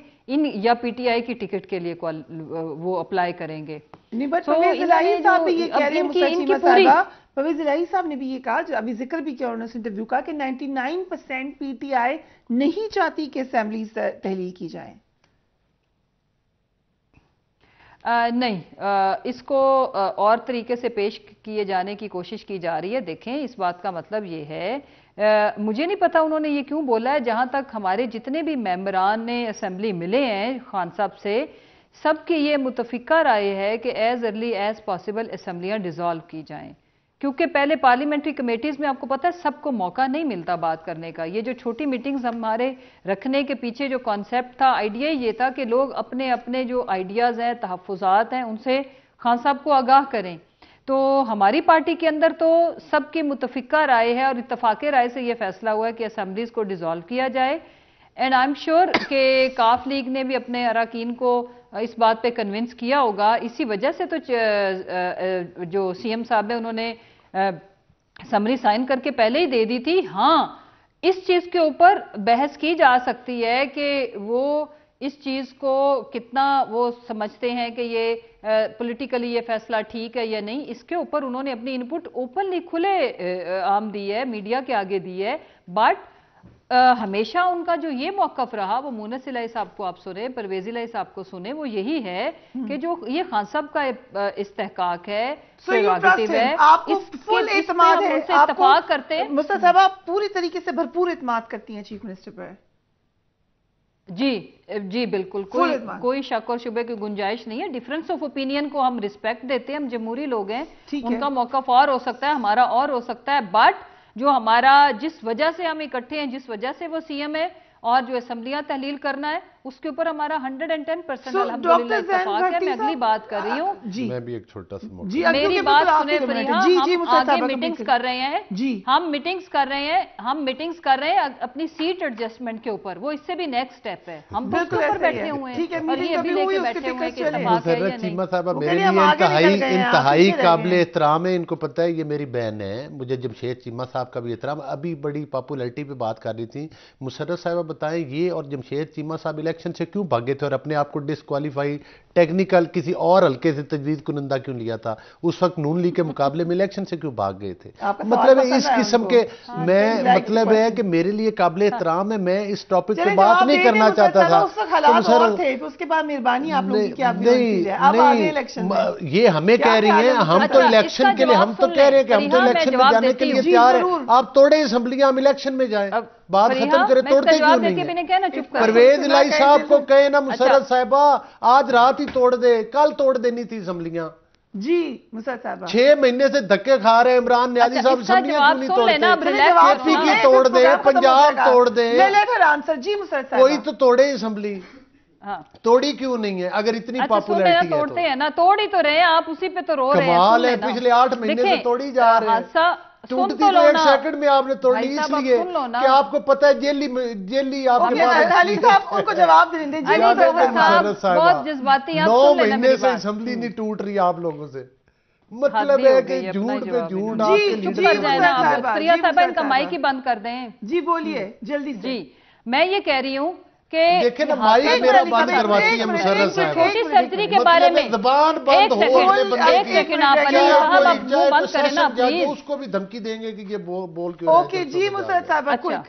या पीटीआई की टिकट के लिए वो अप्लाई करेंगे। नहीं, बट परवेज इलाही साहब भी ये कह रहे हैं, परवेज इलाही साहब ने भी ये कहा, अभी जिक्र भी किया उन्होंने इंटरव्यू का, कि 99% पीटीआई नहीं चाहती कि असेंबली तहलील की जाए। नहीं, इसको और तरीके से पेश किए जाने की कोशिश की जा रही है। देखें, इस बात का मतलब ये है, मुझे नहीं पता उन्होंने ये क्यों बोला है, जहां तक हमारे जितने भी मेंबरान ने असेंबली मिले हैं खान साहब से, सबकी ये मुतफिका राय है कि एज अर्ली एज पॉसिबल असेंबलियां डिसॉल्व की जाएं, क्योंकि पहले पार्लियामेंट्री कमेटीज में आपको पता है सबको मौका नहीं मिलता बात करने का। ये जो छोटी मीटिंग्स हमारे रखने के पीछे जो कॉन्सेप्ट था, आइडिया ये था कि लोग अपने अपने जो आइडियाज हैं, तहफ़्फ़ुज़ात हैं, उनसे खान साहब को आगाह करें। तो हमारी पार्टी के अंदर तो सबकी मुतफिका राय है और इत्तफाक़े राय से ये फैसला हुआ है कि असेंबलीज को डिसॉल्व किया जाए। एंड आई एम श्योर कि काफ लीग ने भी अपने अरकान को इस बात पे कन्विंस किया होगा। इसी वजह से तो जो सीएम साहब है उन्होंने समरी साइन करके पहले ही दे दी थी। हाँ, इस चीज के ऊपर बहस की जा सकती है कि वो इस चीज को कितना वो समझते हैं कि ये पॉलिटिकली ये फैसला ठीक है या नहीं। इसके ऊपर उन्होंने अपनी इनपुट ओपनली खुले आम दी है, मीडिया के आगे दी है। बट हमेशा उनका जो ये मौकफ रहा, वो मुनस इलाही साहब को आप सुने, परवेज इलाही साहब को सुने, वो यही है कि जो ये खान साहब का इस्तेहकाक है, प्रेरोगेटिव है, आपको फुल एतमाद है, उनसे इत्तफाक करते हैं। मुस्तफा साहब, आप पूरी तरीके से भरपूर एतमाद करती हैं चीफ मिनिस्टर पर? जी बिल्कुल, कोई शक और शुबे की गुंजाइश नहीं है। डिफरेंस ऑफ ओपिनियन को हम रिस्पेक्ट देते हैं, हम जमहूरी लोग हैं, उनका मौकफ और हो सकता है, हमारा और हो सकता है। बट जो हमारा, जिस वजह से हम इकट्ठे हैं, जिस वजह से वो सीएम है, और जो असेंबलियां तहलील करना है, उसके ऊपर हमारा 110% अल्हम्दुलिल्लाह इत्तफाक है। मैं अगली बात कर रही हूँ। मैं भी एक छोटा सा मेरी बात सुने फरीहा, हम आगे मीटिंग्स कर रहे हैं, हम मीटिंग्स कर रहे हैं अपनी सीट एडजस्टमेंट के ऊपर। वो इससे भी नेक्स्ट स्टेप है, हम बिल्कुल ऊपर बैठे हुए हैं और ये भी लेके बैठे हुए हैं कि इत्तफाक है या चीमा साहब मेरे लिए इंतहाई काबिल एहतराम है। इनको पता है ये मेरी बहन है, मुझे जमशेद चीमा साहब का भी एहतराम। अभी बड़ी पॉपुलैरिटी पे बात कर रही थी मुशर्रफ साहब, बताएं ये और जमशेद चीमा साहब इलेक्शन से क्यों भागे थे और अपने आप को डिस्क्वालीफाई टेक्निकल किसी और हल्के से तजवीज़ कुनंदा क्यों लिया था? उस वक्त नून लीग के मुकाबले में इलेक्शन से क्यों भाग गए थे? मतलब इस किस्म के मैं मतलब है कि मेरे लिए काबिल एहतराम है। मैं इस टॉपिक पे बात नहीं करना चाहता था। उसके बाद मेहरबानी आप लोगों की, नहीं, ये हमें कह रही हैं, हम तो इलेक्शन के लिए, हम तो कह रहे हैं कि हम तो इलेक्शन में जाने के लिए तैयार हैं। आप तोड़े असेंबलियां, हम इलेक्शन में जाएं, बात खत्म करें। तोड़ते क्यों नहीं? परवेज इलाही साहब को कहे ना, मुशर्रफ साहिबा आज रात ही तोड़ दे, कल तोड़ देनी थी असेंबलियां। जी मुशर्रफ साहब 6 महीने से धक्के खा रहे हैं इमरान न्याजी साहब, असेंबलियां क्यों नहीं तोड़ते? केपी की तोड़ दे, पंजाब तोड़ दे, आंसर। जी मुशर्रफ साहब, कोई तो तोड़े असेंबली। तोड़ी क्यों नहीं है अगर इतनी पॉपुलैरिटी है? तोड़ते हैं ना, तोड़ ही तो रहे हैं, आप उसी पे तो रो रहे हैं। कमाल है, पिछले 8 महीने से तोड़ी जा रहे हैं। टूटती तो 1 सेकंड में आपने तोड़ी, इसलिए कि आपको पता है जेली आपके पास। उनको जवाब दे दें। बहुत जज्बाती, 9 महीने से असेंबली नहीं टूट रही आप लोगों से। मतलब है कि झूठ पे झूठ। प्रिया साहब इनका माइक ही बंद कर दें। जी बोलिए जल्दी से। जी मैं ये कह रही हूँ कि देखें ना, माइक मेरा बंद करवाती है मुशर्रफ साहब। छोटी सर्जरी के बारे में ज़बान बंद हो, एक सेकंड आप बंद करें ना प्लीज। उसको भी धमकी देंगे कि ये बोल क्यों। ओके जी मुशर्रफ साहब। अच्छा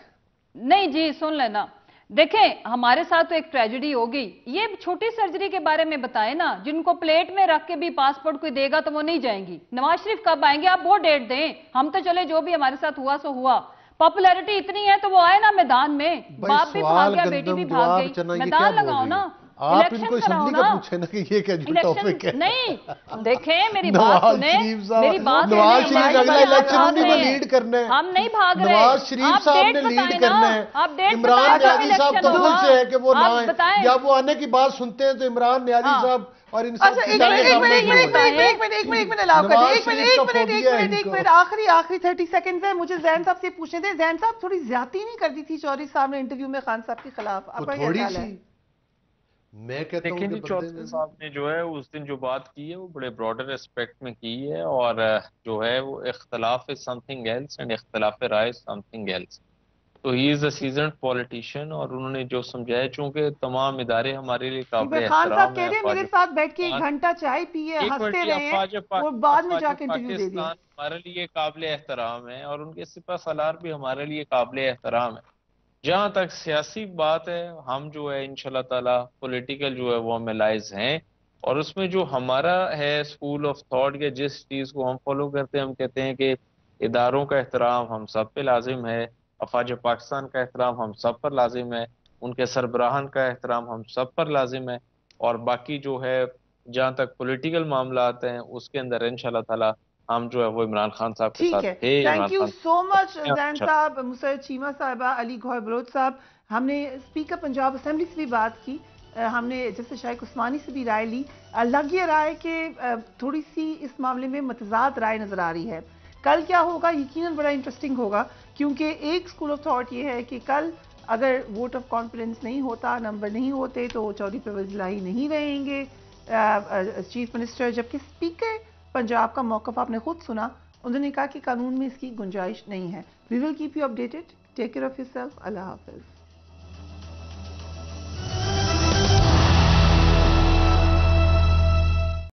नहीं जी, सुन लेना। देखें, हमारे साथ तो एक ट्रेजेडी हो गई। ये छोटी सर्जरी के बारे में बताएं ना, जिनको प्लेट में रख के भी पासपोर्ट कोई देगा तो वो नहीं जाएंगी। नवाज शरीफ कब आएंगे? आप वो डेट दें। हम तो चले, जो भी हमारे साथ हुआ सो हुआ। पॉपुलैरिटी इतनी है तो वो आए ना मैदान में। बाप भी भाग गया, बेटी भी भाग गई, मैदान लगाओ ना। آپ ان کو اسمبلی کا پوچھیں نا کہ یہ کیا جو ٹاپک ہے. نہیں دیکھیں میری بات سنیں, میری بات نواز شریف اگلا الیکشن انہیں کو لیڈ کرنا ہے, ہم نہیں بھاگ رہے, نواز شریف صاحب نے لیڈ کرنا ہے, عمران نیازی صاحب تو خود سے ہے کہ وہ نہ آئیں, جب وہ آنے کی بات سنتے ہیں تو عمران نیازی صاحب اور ان سب ایک منٹ آخری 30 سیکنڈ ہے, مجھے زین صاحب سے پوچھنے دیں. زین صاحب تھوڑی زیادتی نہیں کر دی تھی چودھری صاحب نے انٹرویو میں خان صاحب کے خلاف؟ آپ کا کیا خیال ہے؟ میں کہتا ہوں کہ چودھری صاحب نے جو ہے اس دن جو بات کی ہے وہ بڑے براڈر اسپیکٹ میں کی ہے, اور جو ہے وہ اختلاف is something else and اختلاف رائے is something else. تو ہی از اے سیزنڈ پولیٹیشین, اور انہوں نے جو سمجھایا, چونکہ تمام ادارے ہمارے لیے قابل خان صاحب احترام کہہ ہیں. رہے ہیں میرے ساتھ بیٹھ کے 1 گھنٹہ چائے پیے, ہنستے رہے ہیں, اور بعد میں جا کے انٹرویو دے دیا. ہمارے لیے قابل احترام ہے, اور ان کے سپہ سالار بھی ہمارے لیے قابل احترام ہے. جہاں تک سیاسی بات ہے, ہم جو ہے انشاءاللہ تعالی پولیٹیکل جو ہے وہ ہمیں لائز ہیں, اور اس میں جو ہمارا ہے اسکول آف تھاٹ کے جس چیز کو ہم فالو کرتے ہیں, ہم کہتے ہیں کہ اداروں کا احترام ہم سب پہ لازم ہے, افواج پاکستان کا احترام ہم سب پر لازم ہے, ان کے سربراہان کا احترام ہم سب پر لازم ہے, اور باقی جو ہے جہاں تک پولیٹیکل معاملات ہیں اس کے اندر انشاءاللہ تعالی ہم جو ہے وہ عمران خان صاحب کے ساتھ تھے. تھینک یو سو مچ زین صاحب, مسرت چیمہ صاحبہ, علی گوہر بلوچ صاحب. ہم نے اسپیکر پنجاب اسمبلی سے بھی بات کی, ہم نے جیسے شائق عثمانی سے بھی رائے لی. لگ یہ رہا ہے کہ تھوڑی سی اس معاملے میں متضاد رائے نظر آ رہی ہے. کل کیا ہوگا یقیناً بڑا انٹرسٹنگ ہوگا, کیونکہ ایک اسکول آف تھاٹ یہ ہے کہ کل اگر ووٹ آف کانفیڈنس نہیں ہوتا, نمبر نہیں ہوتے, تو چودھری پرویز الہی نہیں رہیں گے چیف منسٹر, جبکہ اسپیکر پنجاب کا موقف آپ نے خود سنا, انہوں نے کہا کہ قانون میں اس کی گنجائش نہیں ہے. We will keep you updated. Take care of yourself. اللہ حافظ.